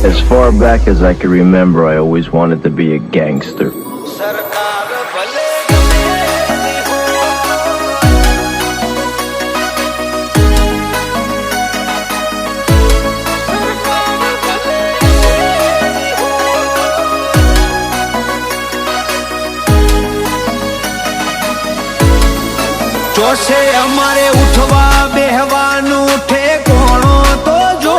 As far back as I can remember, I always wanted to be a gangster. જોશે અમારે ઉઠવા બેહવાનું ઠેકોણો તો જો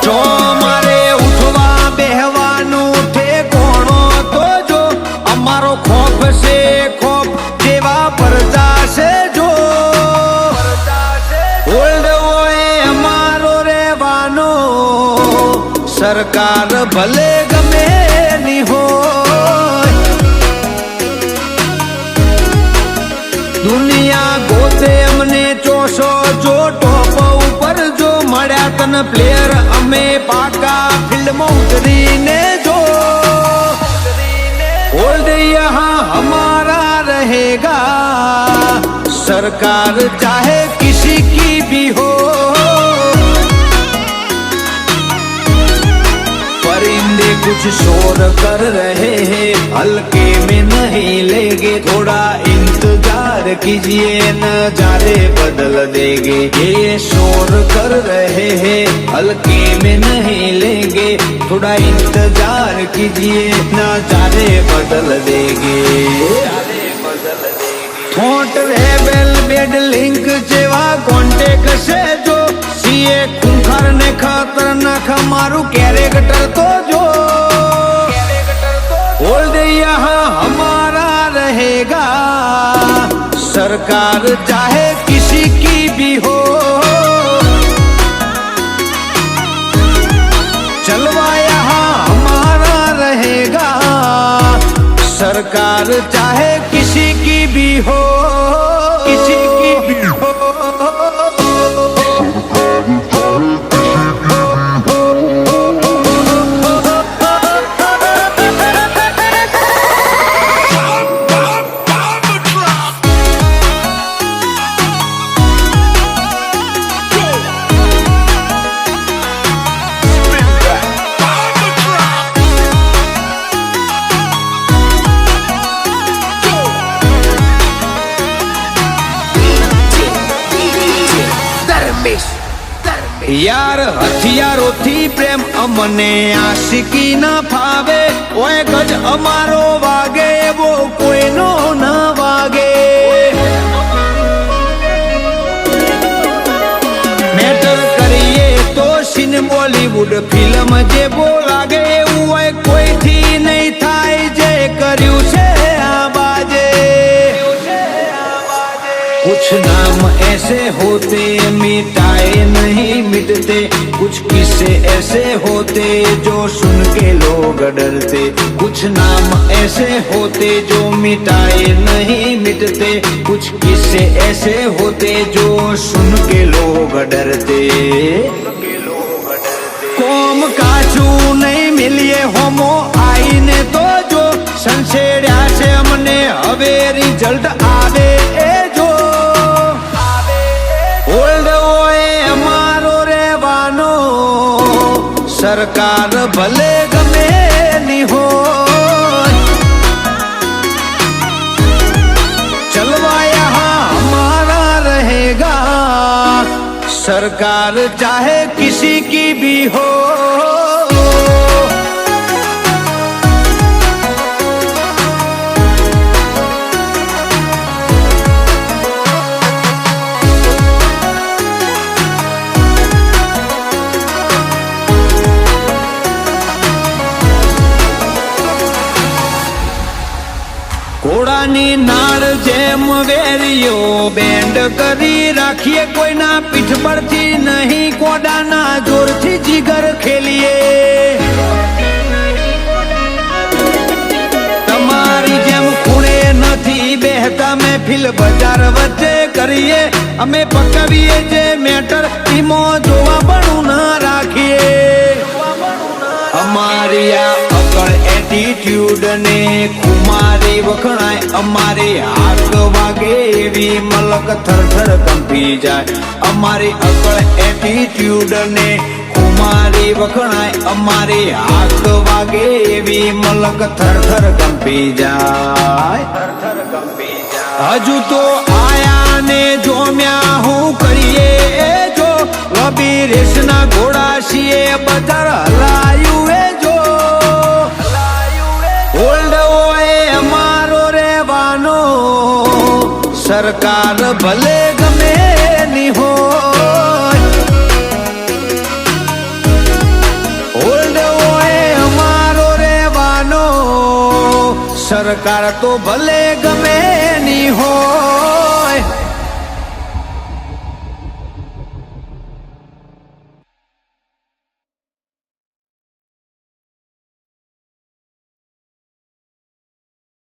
અમારે ઉઠવા બેહવાનું ઠેકોણો તો જો અમારો ખોફ છે ખોફ જેવા પરદા છે જો ઓલ્ડ હોય અમારો રહેવાનો સરકાર ભલે ગમે ની હોય દુનિયા ગોતે અમને ચોસો જો ટોપ ઉપર જો મળ્યા તન પ્લેયર અમે પાકા ફિલ્ડમાં ઉતરીને જો ઓલ્ડ યહાં હમારા रहेगा सरकार चाहे किसी की भी हो परिंदे कुछ शोर कर रहे हैं हल्के में नहीं लेंगे थोड़ा इंतजार कीजिए नजारे बदल देंगे ये शोर कर रहे हैं हल्के में नहीं लेंगे थोड़ा इंतजार कीजिए नजारे बदल देंगे थोट रेबेल बेड लिंक जेवा कॉन्टेक्ट से जो सीए खूंखार ने खतरनाक मारू कैरेक्टर तो जो ओल्ड यहाँ हमारा रहेगा सरकार चाहे किसी की भी हो चलवा यहाँ हमारा रहेगा सरकार चाहे किसी की भी हो किसी की भी हो यार हथियारों थी प्रेम अमने आशिकी न फावे ओए गज अमारो वागे वो कोई नो न वागे मैटर करिए तो सीन बॉलीवुड फिल्म जे बोलागे ओए कोई थी नहीं थाय जे कर्यु से आवाजे कुछ नाम ऐसे होते मिटाए नहीं मिटते कुछ किस्से ऐसे होते जो सुन के लोग डरते कुछ नाम ऐसे होते जो मिटाए नहीं मिटते कुछ किस्से ऐसे होते जो सुन के लोग डरते कोम काचू नहीं मिलिए होमो आईने तो जो संसेड्या से हमने हवे रिजल्ट आवे ए जो ओल्ड ओए हमारो रेवानो सरकार भले गमे नी हो चलवा यहाँ हमारा रहेगा सरकार चाहे किसी की भी हो घोड़ानी नाड़ जेम वेरियो बेंड करी राखिए कोई ना पीठ पर थी नहीं कोडाना जोर थी जिगर खेलिए तमारी जेम खूणे नथी बेहता में फिल बाजार वच्चे करिए अमे पकवीए जे मैटर टीमो जोवा बनू ना राखिए हमारी आ अकड़ એટીટ્યુડ ને કુમારી વખણાય અમારી હાક વાગે એવી મલક થરથર કંપી જાય અમારી અકળ એટીટ્યુડ ને કુમારી વખણાય અમારી હાક વાગે એવી મલક થરથર કંપી જાય હજુ તો આયા ને જોમ્યા હું કરીએ જો લબી રેસના ઘોડા છીએ બજાર હલાયું એ જો ઓલ્ડ હોય અમારો રેવાનો સરકાર ભલે ગમે ની હોય ઓલ્ડ હોય અમારો રેવાનો સરકાર તો ભલે ગમે ની હોય